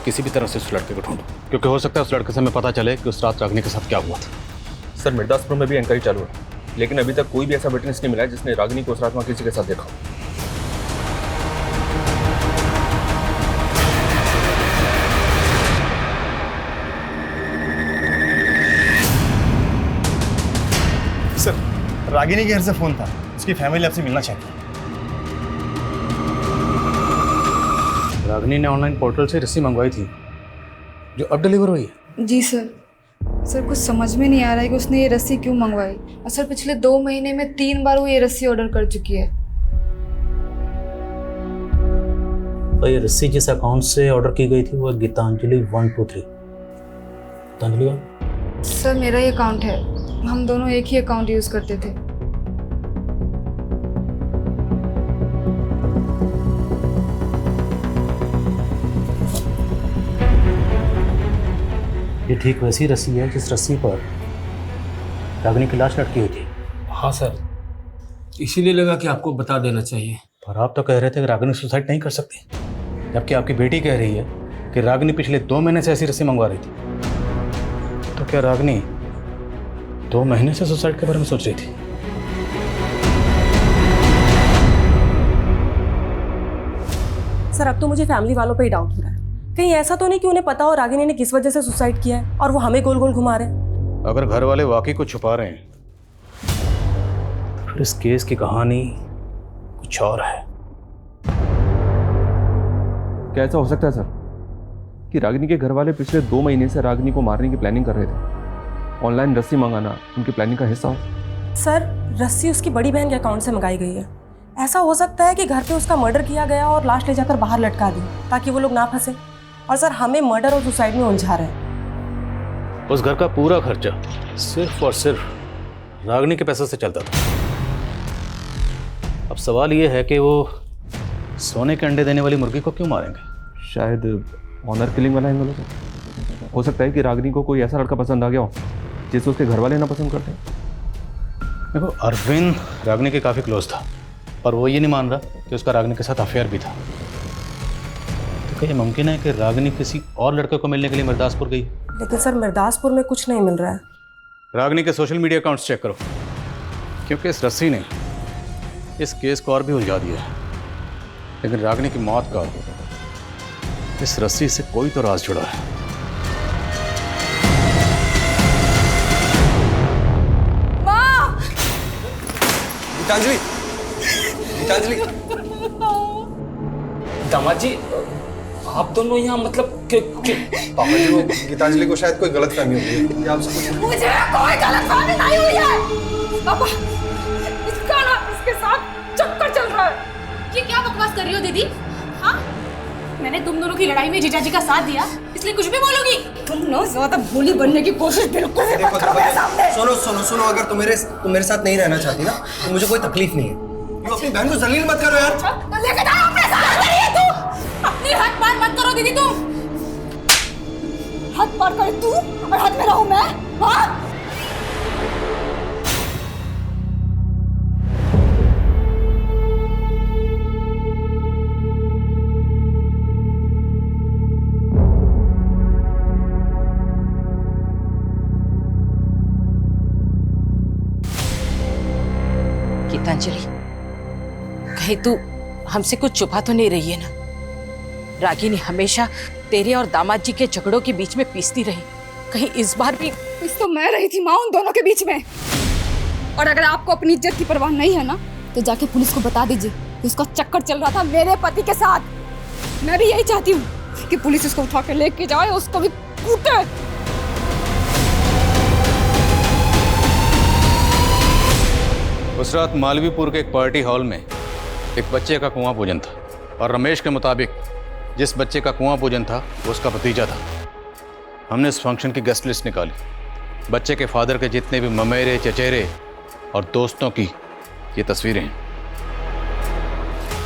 किसी भी तरह से उस लड़के को ढूंढो, क्योंकि हो सकता है उस लड़के से हमें पता चले कि उस रात रागिनी के साथ क्या हुआ था।
सर मिर्दासपुर में भी इंक्वायरी चालू है, लेकिन अभी तक कोई भी ऐसा विटनेस नहीं मिला है जिसने रागिनी को उस रात वहाँ किसी के साथ देखा हो।
सर रागिनी के घर से फोन था, उसकी फैमिली आपसे मिलना चाहती है।
रागिनी ने ऑनलाइन पोर्टल से रस्सी मंगवाई थी जो अब डिलीवर हुई है।
जी सर। सर कुछ समझ में नहीं आ रहा है कि उसने ये रस्सी क्यों मंगवाई। और सर पिछले 2 महीने में 3 बार वो ये रस्सी ऑर्डर कर चुकी है।
तो ये रस्सी जिस अकाउंट से ऑर्डर की गई थी वो गीतांजलि 123। गीतांजलि
सर मेरा ही अकाउंट है, हम दोनों एक ही अकाउंट यूज करते थे।
ये ठीक वैसी रस्सी है जिस रस्सी पर रागिनी की लाश लटकी हुई थी।
हाँ सर, इसीलिए लगा कि आपको बता देना चाहिए।
पर आप तो कह रहे थे कि रागिनी सुसाइड नहीं कर सकती, जबकि आपकी बेटी कह रही है कि रागिनी पिछले 2 महीने से ऐसी रस्सी मंगवा रही थी। तो क्या रागिनी 2 महीने से सुसाइड के बारे में सोच रही थी?
सर अब तो मुझे फैमिली वालों पे ही डाउट हो रहा है। कहीं ऐसा तो नहीं कि उन्हें पता हो रागिनी ने किस वजह से सुसाइड किया है और वो हमें गोल गोल घुमा रहे हैं।
अगर घर वाले वाकई कुछ छुपा रहे हैं
फिर इस केस की कहानी कुछ और है।
क्या ऐसा हो सकता है सर कि रागिनी के घर वाले पिछले 2 महीने से रागिनी को मारने की प्लानिंग कर रहे थे? ऑनलाइन रस्सी मंगाना उनकी प्लानिंग का हिस्सा हो?
सर रस्सी उसकी बड़ी बहन के अकाउंट से मंगाई गई है। ऐसा हो सकता है कि घर पे उसका मर्डर किया गया और लाश ले जाकर बाहर लटका दी ताकि वो लोग ना फंसे। और सर हमें मर्डर और सुसाइड में उलझा रहे हैं।
उस घर का पूरा खर्चा सिर्फ और सिर्फ रागिनी के पैसे से चलता था। अब सवाल ये है कि वो सोने के अंडे देने वाली मुर्गी को क्यों मारेंगे?
शायद ऑनर किलिंग वाला एंगल हो सकता है कि रागिनी को कोई ऐसा लड़का पसंद आ गया हो जिसे उसके घर वाले ना पसंद करते।
देखो, अरविंद रागिनी के काफ़ी क्लोज था, पर वो ये नहीं मान रहा कि उसका रागिनी के साथ अफेयर भी था। तो क्या ये मुमकिन है कि रागिनी किसी और लड़के को मिलने के लिए मिर्दासपुर गई?
लेकिन सर मिर्दासपुर में कुछ नहीं मिल रहा है।
रागिनी के सोशल मीडिया अकाउंट्स चेक करो, क्योंकि इस रस्सी ने इस केस को और भी उलझा दिया है। लेकिन रागिनी की मौत का इस रस्सी से कोई तो राज जुड़ा है।
गीतांजलि, गीतांजलि, दामाद जी आप दोनों यहाँ मतलब
पापा जी वो गीतांजलि को शायद कोई गलतफहमी हो गई। आपसे कुछ
मुझे कोई गलतफहमी नहीं हुई है। पापा इसका ना इसके साथ चक्कर चल रहा है।
ये क्या बकवास कर रही हो दीदी? हाँ, मैंने तुम दोनों की लड़ाई में जीजाजी का साथ दिया, इसलिए कुछ भी बोलोगी?
तुम ना ज्यादा भोली बनने की कोशिश बिल्कुल भी मत करो मेरे सामने।
सुनो सुनो सुनो, अगर तुम मेरे साथ नहीं रहना चाहती ना तो मुझे कोई तकलीफ नहीं है। तुम अपनी बहन को जलील मत करो यार।
तो लेके जाओ अपने साथ। तू अपनी हद पार मत करो दीदी। तुम हद पार करे तू और हद में रहूं मैं? हाँ
गीतांजलि, कहीं तू हमसे कुछ छुपा तो नहीं रही है ना? रागिनी हमेशा तेरे और दामाद जी के झगड़ों के बीच में पीसती रही, कहीं इस बार भी?
इस तो मैं रही थी माँ उन दोनों के बीच में। और अगर आपको अपनी इज्जत की परवाह नहीं है ना तो जाके पुलिस को बता दीजिए कि उसका चक्कर चल रहा था मेरे पति के साथ। मैं भी यही चाहती हूँ कि पुलिस उसको उठा के लेके जाए, उसको भी कूटे।
उस रात मालवीपुर के एक पार्टी हॉल में एक बच्चे का कुआं पूजन था, और रमेश के मुताबिक जिस बच्चे का कुआं पूजन था वो उसका भतीजा था। हमने इस फंक्शन की गेस्ट लिस्ट निकाली। बच्चे के फादर के जितने भी ममेरे, चचेरे और दोस्तों की ये तस्वीरें हैं।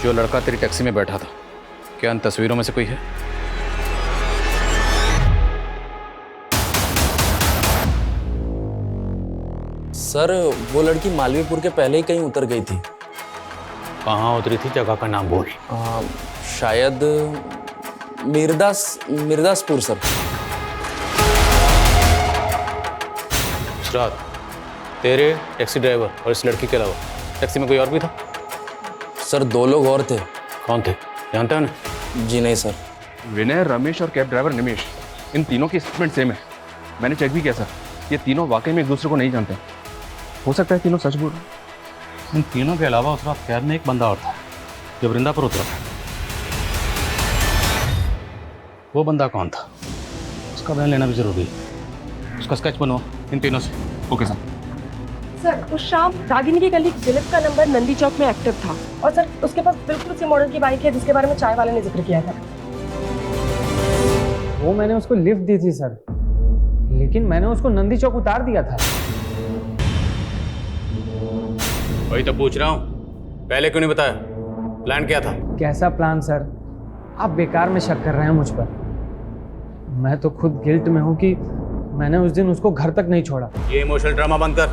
जो लड़का तेरी टैक्सी में बैठा था, क्या इन तस्वीरों में से कोई है?
सर वो लड़की मालवीपुर के पहले ही कहीं उतर गई थी।
कहाँ उतरी थी? जगह का नाम बोल।
शायद मिर्दासपुर सर।
रात तेरे, टैक्सी ड्राइवर और इस लड़की के अलावा टैक्सी में कोई और भी था?
सर 2 लोग और थे।
कौन थे, जानते हो ना?
जी नहीं सर।
विनय, रमेश और कैब ड्राइवर निमेश, इन तीनों की स्टेटमेंट सेम है। मैंने चेक भी किया सर, ये तीनों वाकई में एक दूसरे को नहीं जानते। हो सकता है तीनों सच बोल रहे हैं।
इन तीनों के अलावा उस रात कैब में एक बंदा और था जो वृंदा पर उतरा। वो बंदा कौन था? उसका बयान लेना भी जरूरी है। उसका स्केच बनवा इन तीनों से।
Okay sir.
सर उस शाम रागिनी की कलीग दिलीप का नंबर नंदी चौक में एक्टिव था, और सर उसके पास बिल्कुल उसी मॉडल की बाइक है जिसके बारे में चाय वाले ने जिक्र किया था।
वो मैंने उसको लिफ्ट दी थी सर, लेकिन मैंने उसको नंदी चौक उतार दिया था।
वही तो पूछ रहा हूँ, पहले क्यों नहीं बताया? प्लान क्या था?
कैसा प्लान सर? आप बेकार में शक कर रहे हैं मुझ पर। मैं तो खुद गिल्ट में हूँ कि मैंने उस दिन उसको घर तक नहीं छोड़ा।
ये इमोशनल ड्रामा बंद कर,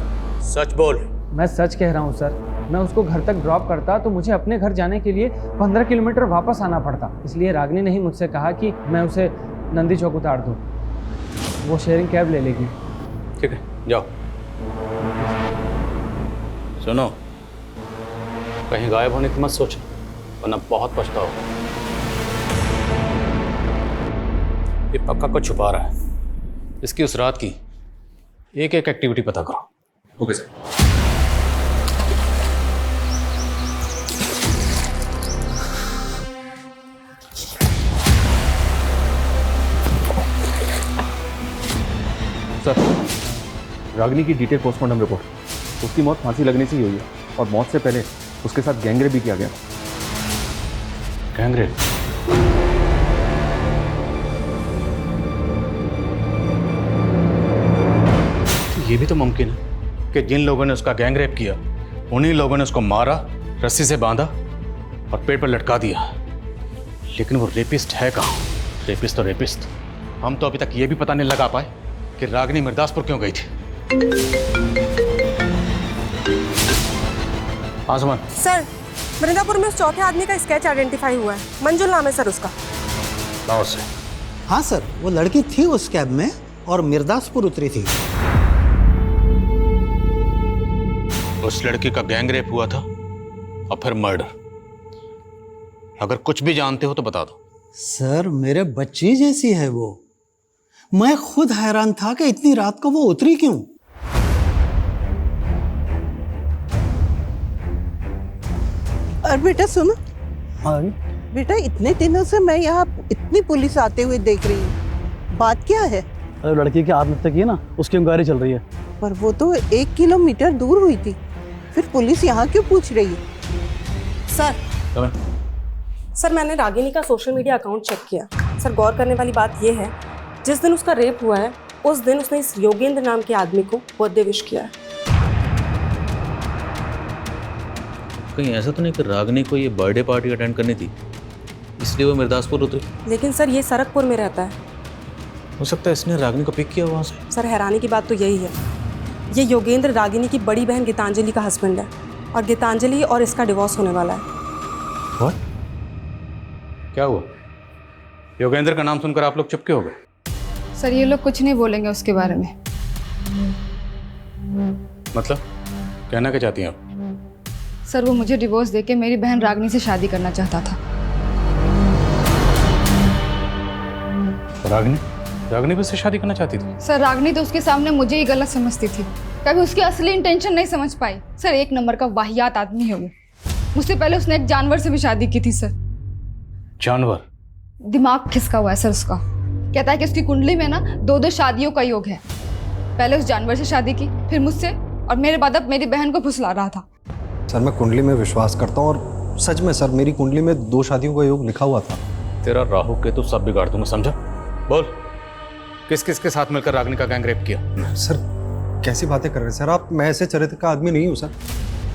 सच बोल।
मैं सच कह रहा हूँ सर, मैं उसको घर तक ड्रॉप करता तो मुझे अपने घर जाने के लिए 15 किलोमीटर वापस आना पड़ता। इसलिए रागिनी ने ही मुझसे कहा कि मैं उसे नंदी चौक उतार दूँ, वो शेयरिंग कैब ले लेगी।
ठीक है, जाओ। सुनो, कहीं गायब होने की मत सोचो, वरना बहुत पछताओगे। ये पक्का कुछ छुपा रहा है। इसकी उस रात की एक एक एक्टिविटी पता करो।
Okay sir. सर, रागिनी की डिटेल पोस्टमार्टम रिपोर्ट। उसकी मौत फांसी लगने से ही हुई है और मौत से पहले उसके साथ गैंगरेप भी किया गया।
गैंगरेप? ये भी तो मुमकिन है कि जिन लोगों ने उसका गैंगरेप किया उन्हीं लोगों ने उसको मारा, रस्सी से बांधा और पेड़ पर लटका दिया। लेकिन वो रेपिस्ट है कहाँ? रेपिस्ट तो रेपिस्ट। हम तो अभी तक ये भी पता नहीं लगा पाए कि रागिनी मिर्दासपुर क्यों गई थी। आसमान
सर, वृंदापुर में उस चौथे आदमी का स्केच आइडेंटिफाई हुआ है। मंजुल नाम है सर उसका।
लाओ से।
हाँ सर, वो लड़की थी उस कैब में और मिर्दासपुर उतरी थी।
उस लड़की का गैंगरेप हुआ था और फिर मर्डर। अगर कुछ भी जानते हो तो बता दो।
सर, मेरे बच्ची जैसी है वो। मैं खुद हैरान था कि इतनी रात को वो उतरी क्यों।
और बेटा सुनो। हाँ बेटा, इतने दिनों से मैं यहाँ इतनी पुलिस आते हुए देख रही हूँ, बात क्या है?
अरे लड़की की आत्महत्या की है ना, उसकी इंक्वायरी चल रही है।
पर वो तो 1 किलोमीटर दूर हुई थी, फिर पुलिस यहाँ क्यों पूछ रही है?
सर, मैंने रागिनी का सोशल मीडिया अकाउंट चेक किया। सर, गौर करने वाली बात यह है, जिस दिन उसका रेप हुआ है उस दिन उसने इस योगेंद्र नाम के आदमी को बर्थडे विश किया है।
कहीं ऐसा तो नहीं कि रागिनी को ये बर्थडे पार्टी अटेंड करनी थी इसलिए वो मिर्दासपुर उतरी?
लेकिन सर, ये सरकपुर में रहता है।
हो सकता है इसने रागिनी को पिक किया वहाँ से।
सर, हैरानी की बात तो यही है, ये योगेंद्र रागिनी की बड़ी बहन गीतांजलि का हस्बैंड है और गीतांजलि और इसका डिवोर्स होने वाला है।
What? क्या हुआ? योगेंद्र का नाम सुनकर आप लोग चुपके हो गए?
सर, ये लोग कुछ नहीं बोलेंगे उसके बारे में।
मतलब कहना क्या चाहती हैं आप?
सर, वो मुझे डिवोर्स देके मेरी बहन रागिनी से शादी करना चाहता था।
रागिनी भी उससे शादी करना चाहती थी?
सर, रागिनी तो उसके सामने मुझे ही गलत समझती थी, कभी उसकी असली इंटेंशन नहीं समझ पाई। सर, 1 नंबर का वाहियात आदमी है वो। मुझसे पहले उसने एक जानवर से भी शादी की थी सर।
जानवर?
दिमाग खिसका हुआ है सर उसका। कहता है कि उसकी कुंडली में ना 2-2 शादियों का योग है। पहले उस जानवर से शादी की, फिर मुझसे, और मेरे बाद अब मेरी बहन को फुसला रहा था।
सर, मैं कुंडली में विश्वास करता हूँ और सच में सर, मेरी कुंडली में 2 शादियों का योग लिखा हुआ था।
तेरा राहु केतु सब बिगाड़ दूंगा, समझा? बोल, किस किस के साथ मिलकर रागिनी का गैंगरेप किया?
सर, कैसी बातें कर रहे हैं सर आप? मैं ऐसे चरित्र का आदमी नहीं हूँ सर।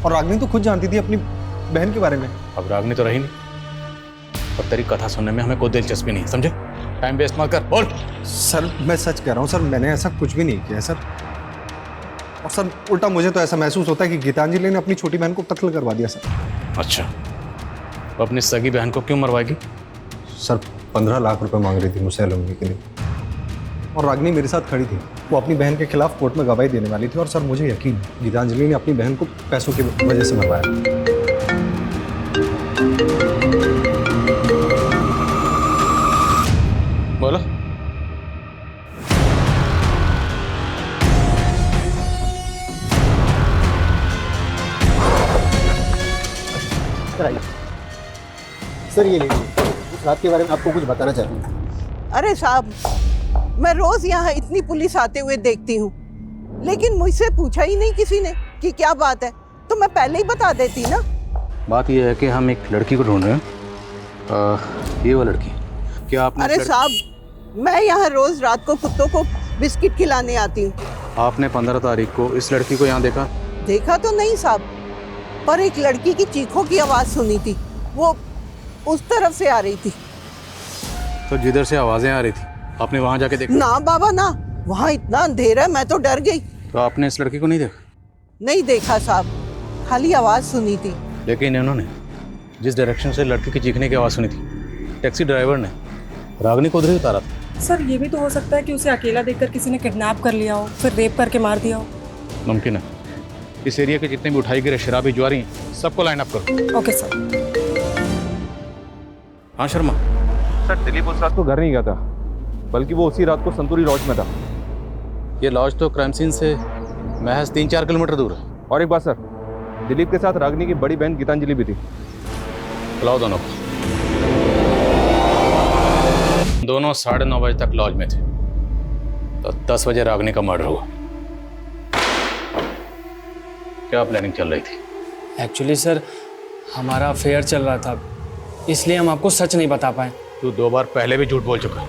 और रागिनी तो खुद जानती थी अपनी बहन के बारे में।
अब रागिनी तो रही नहीं और तेरी कथा सुनने में हमें कोई दिलचस्पी नहीं, समझे? टाइम वेस्ट मत कर, बोल।
सर, मैं सच कह रहा हूँ सर, मैंने ऐसा कुछ भी नहीं किया सर। और सर, उल्टा मुझे तो ऐसा महसूस होता है कि गीतांजलि ने अपनी छोटी बहन को कत्ल करवा दिया सर।
अच्छा, वो अपनी सगी बहन को क्यों मरवाएगी?
सर, 15 लाख रुपए मांग रही थी मुझसे एलुमनी के लिए और रागिनी मेरे साथ खड़ी थी। वो अपनी बहन के खिलाफ कोर्ट में गवाही देने वाली थी और सर मुझे यकीन है गीतांजलि ने अपनी बहन को पैसों की वजह से मरवाया।
बोलो।
सर, ये लीजिए, उस रात के बारे में आपको कुछ बताना चाहती हूँ।
अरे साहब, मैं रोज यहाँ इतनी पुलिस आते हुए देखती हूँ, लेकिन मुझसे पूछा ही नहीं किसी ने कि क्या बात है, तो मैं पहले ही बता देती ना।
बात यह है कि हम एक लड़की को ढूंढ रहे हैं। ये वो लड़की क्या आपने?
अरे साहब, मैं यहाँ रोज रात को कुत्तों को बिस्किट खिलाने आती हूँ।
आपने 15 तारीख को इस लड़की को यहाँ देखा?
देखा तो नहीं साहब, पर एक लड़की की चीखों की आवाज सुनी थी, वो उस तरफ से आ रही थी।
तो जिधर से आवाजें आ रही थी आपने वहां जाके देखा?
ना बाबा ना, वहाँ इतना अंधेरा है, मैं तो डर गई।
तो आपने इस लड़की को नहीं देखा?
नहीं देखा साहब, खाली आवाज़ सुनी थी।
लेकिन इन्होंने जिस डायरेक्शन से लड़की की चीखने की आवाज़ सुनी थी, टैक्सी ड्राइवर ने रागनी को उधर ही उतारा था।
सर ये भी तो हो सकता है कि उसे अकेला देखकर किसी ने किडनैप कर लिया हो, फिर रेप करके मार दिया हो।
मुमकिन है। इस एरिया के जितने भी उठाई गिरे शराबी जुआरी हैं, सबको लाइन अप करो।
Okay sir.
हाँ शर्मा।
सर दिलीप उस रात को घर नहीं गया था, बल्कि वो उसी रात को संतूरी लॉज में था।
ये लॉज तो क्राइम सीन से महज 3-4 किलोमीटर दूर है।
और एक बात सर, दिलीप के साथ रागनी की बड़ी बहन गीतांजलि भी थी।
बुलाओ दोनों को। दोनों 9:30 बजे तक लॉज में थे, तो 10 बजे रागनी का मर्डर हुआ। क्या प्लानिंग चल रही थी?
एक्चुअली सर हमारा अफेयर चल रहा था, इसलिए हम आपको सच नहीं बता पाए।
तू 2 बार पहले भी झूठ बोल चुका,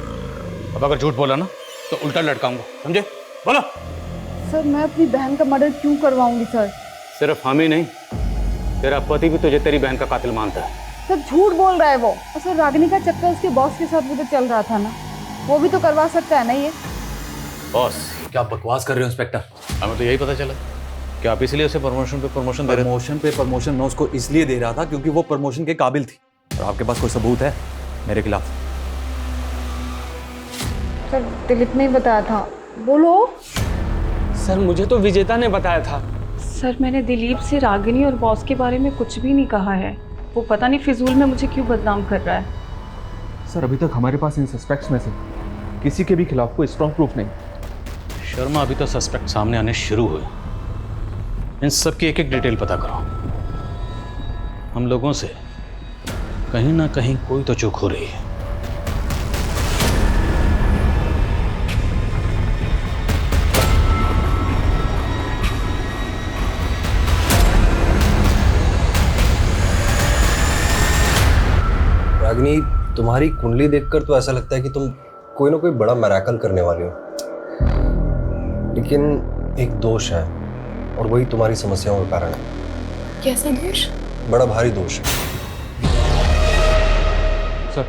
अब अगर झूठ बोला ना तो उल्टा लटकाऊंगा, समझे? बोलो।
सर मैं अपनी बहन का मर्डर क्यों करवाऊंगी सर?
सिर्फ हम ही नहीं, तेरा पति भी तुझे तेरी बहन का कातिल मानता है।
सर झूठ बोल रहा है वो। और सर रागिनी का चक्कर उसके बॉस के साथ भी तो चल रहा था ना, वो भी तो करवा सकता है ना ये।
बॉस क्या बकवास कर रहे हो इंस्पेक्टर? हमें तो यही पता चला कि आप इसलिए उसे प्रमोशन पे प्रमोशन दे रहे थे।
प्रमोशन पे प्रमोशन मैं उसको इसलिए दे रहा था क्योंकि वो प्रमोशन के काबिल थी। और आपके पास कोई सबूत है मेरे खिलाफ?
सर दिलीप ने बताया था। बोलो।
सर मुझे तो विजेता ने बताया था।
सर मैंने दिलीप से रागिनी और बॉस के बारे में कुछ भी नहीं कहा है। वो पता नहीं फिजूल में मुझे क्यों बदनाम कर रहा है।
सर अभी तक हमारे पास इन सस्पेक्ट्स में से किसी के भी खिलाफ कोई स्ट्रॉन्ग प्रूफ नहीं।
शर्मा अभी तो सस्पेक्ट सामने आने शुरू हुए, इन सब की एक एक डिटेल पता करो। हम लोगों से कहीं ना कहीं कोई तो चूक हो रही है।
रागिनी, तुम्हारी कुंडली देखकर तो ऐसा लगता है कि तुम कोई ना कोई बड़ा मैराकल करने वाली हो, लेकिन एक दोष है और वही तुम्हारी समस्याओं का कारण है।
कैसा दोष?
बड़ा भारी दोष है।
सर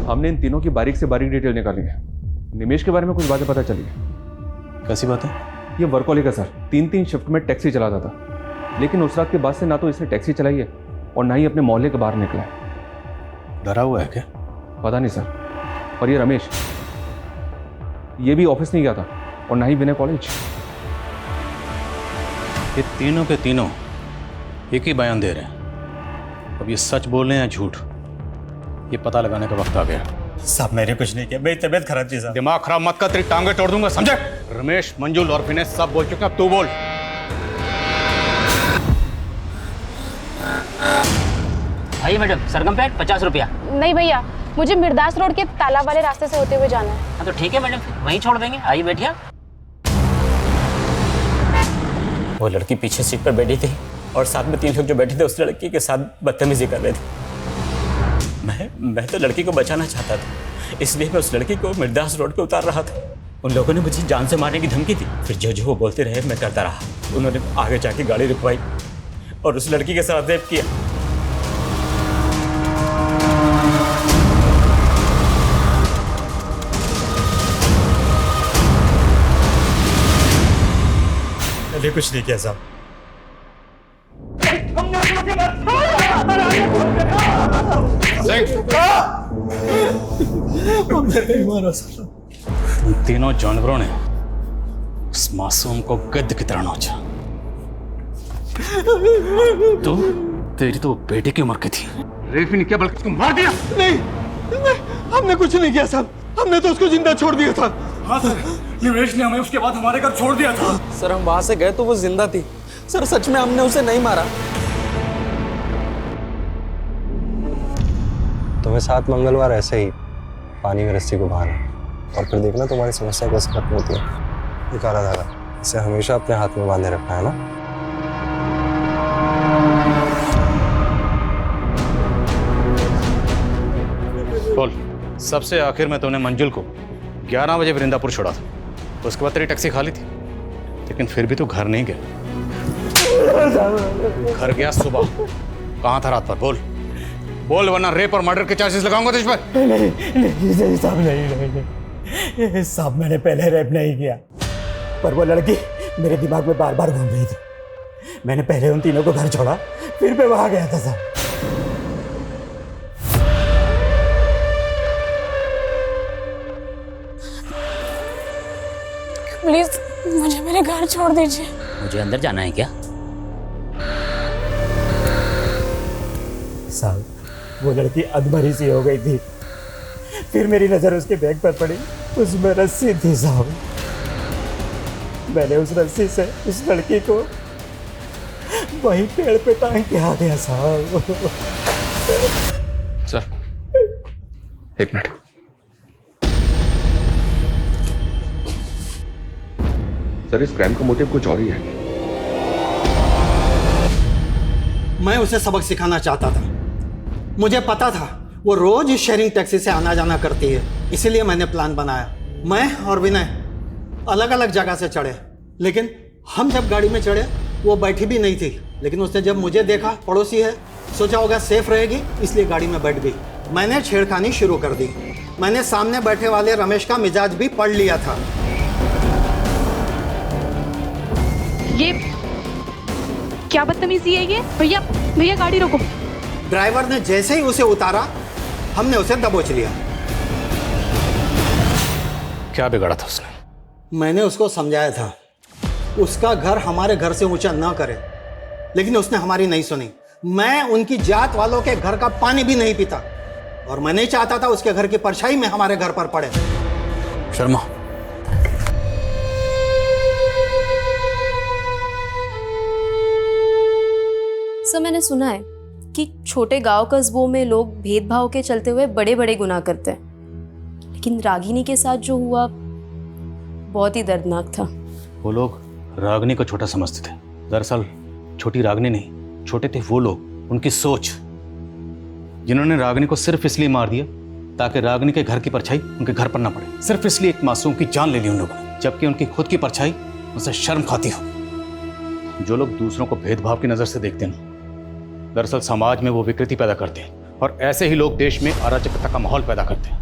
हमने इन तीनों की बारीक से बारीक डिटेल निकाली है। निमेश के बारे में कुछ बातें पता चली है।
कैसी बातें?
ये वर्कहॉलिक है सर, 3-3 शिफ्ट में टैक्सी चलाता था, लेकिन उस रात के बाद से ना तो इसने टैक्सी चलाई है और ना ही अपने मोहल्ले के बाहर निकला है।
डरा हुआ है क्या?
पता नहीं सर। और ये रमेश, ये भी ऑफिस नहीं गया था और ना ही विनय कॉलेज।
ये तीनों के तीनों एक ही बयान दे रहे हैं। अब ये सच बोल रहे हैं या झूठ, ये पता लगाने का वक्त आ गया।
साहब मैंने कुछ नहीं किया, मेरी तबीयत खराब थी साहब।
दिमाग खराब मत कर, तेरी टांगे तोड़ दूंगा, समझे? रमेश, मंजुल और विनय सब बोल चुके हैं, अब तू बोल।
आइए मैडम, सरगम पैट 50 रुपया।
नहीं भैया, मुझे मिर्दास रोड के तालाब वाले रास्ते से होते हुए जाना है।
हाँ तो ठीक है मैडम, फिर वहीं छोड़ देंगे। आइए बैठिए। वो लड़की पीछे सीट पर बैठी थी और साथ में 3 लोग जो बैठे थे उस लड़की के साथ बदतमीजी कर रहे थे। मैं तो लड़की को बचाना चाहता था, इसलिए मैं उस लड़की को मिर्दास रोड पे उतार रहा था। उन लोगों ने मुझे जान से मारने की धमकी दी, फिर जो जो वो बोलते रहे मैं करता रहा। उन्होंने आगे जाके गाड़ी रुकवाई और उस लड़की के साथ रेप किया।
मैंने कुछ नहीं किया साहब।
उन तीनों जानवरों ने उस मासूम को गद्द की तरह नोचा। तो तेरी तो बेटे की उम्र की थी, रेप ही नहीं किया बल्कि उसको मार दिया।
नहीं, हमने कुछ नहीं किया साहब, हमने तो उसको जिंदा छोड़ दिया था।
हाँ सर, निमेश ने हमें उसके बाद हमारे घर छोड़ दिया था।
सर हम वहां से गए तो वो जिंदा थी। सर सच में हमने उसे नहीं मारा।
तुम्हें 7 मंगलवार ऐसे ही पानी में रस्सी को बहाना और फिर देखना तुम्हारी समस्या कैसे खत्म होती है। ये काला धागा, इसे हमेशा अपने हाथ में बांधे रखना है ना।
बोल, सबसे आखिर में तुमने मंजुल को 11 बजे वृंदापुर छोड़ा था, उसके बाद तेरी टैक्सी खाली थी, लेकिन फिर भी तू घर नहीं गया। घर गया सुबह, कहाँ था रात भर? बोल बोल, वरना रेप और मर्डर के चार्जेस लगाऊंगा तुझ पर।
नहीं साहब, नहीं। साहब मैंने पहले रैप नहीं किया, पर वो लड़की मेरे दिमाग में बार बार घूम रही थी। मैंने पहले उन तीनों को घर छोड़ा, फिर मैं वहां गया था साहब।
प्लीज मुझे मेरे घर छोड़ दीजिए।
मुझे अंदर जाना है क्या?
साहब वो लड़की अधमरी सी हो गई थी, फिर मेरी नजर उसके बैग पर पड़ी, उसमें रस्सी थी साहब। मैंने उस रस्सी से उस लड़की को वही पेड़ पे टांग के आ गया साहब।
सर एक मिनट। सर इस क्राइम का मोटिव कुछ और ही है।
मैं उसे सबक सिखाना चाहता था। मुझे पता था वो रोज इस शेयरिंग टैक्सी से आना जाना करती है, इसीलिए मैंने प्लान बनाया। मैं और विनय अलग अलग जगह से चढ़े, लेकिन हम जब गाड़ी में चढ़े वो बैठी भी नहीं थी। लेकिन उसने जब मुझे देखा, पड़ोसी है, सोचा होगा सेफ रहेगी, इसलिए गाड़ी में बैठ गई। मैंने छेड़खानी शुरू कर दी। मैंने सामने बैठे वाले रमेश का मिजाज भी पढ़ लिया था।
ये क्या बदतमीजी है ये? भैया भैया गाड़ी रोको।
ड्राइवर ने जैसे ही उसे उतारा, हमने उसे दबोच लिया।
क्या बिगाड़ा था उसने?
मैंने उसको समझाया था उसका घर हमारे घर से ऊंचा ना करे, लेकिन उसने हमारी नहीं सुनी। मैं उनकी जात वालों के घर का पानी भी नहीं पीता, और मैं नहीं चाहता था उसके घर की परछाई में हमारे घर पर पड़े।
शर्मा,
सर मैंने सुना है कि छोटे गांव कस्बों में लोग भेदभाव के चलते हुए बड़े बड़े गुनाह करते हैं, लेकिन रागिनी के साथ जो हुआ बहुत ही दर्दनाक था।
वो लोग रागिनी को छोटा समझते थे। दरअसल छोटी रागिनी नहीं, छोटे थे वो लोग, उनकी सोच, जिन्होंने रागिनी को सिर्फ इसलिए मार दिया ताकि रागिनी के घर की परछाई उनके घर पर ना पड़े। सिर्फ इसलिए एक मासूम की जान ले ली उन लोगों ने, जबकि उनकी खुद की परछाई उनसे शर्म खाती हो। जो लोग दूसरों को भेदभाव की नजर से देखते हैं, दरअसल समाज में वो विकृति पैदा करते हैं, और ऐसे ही लोग देश में अराजकता का माहौल पैदा करते हैं।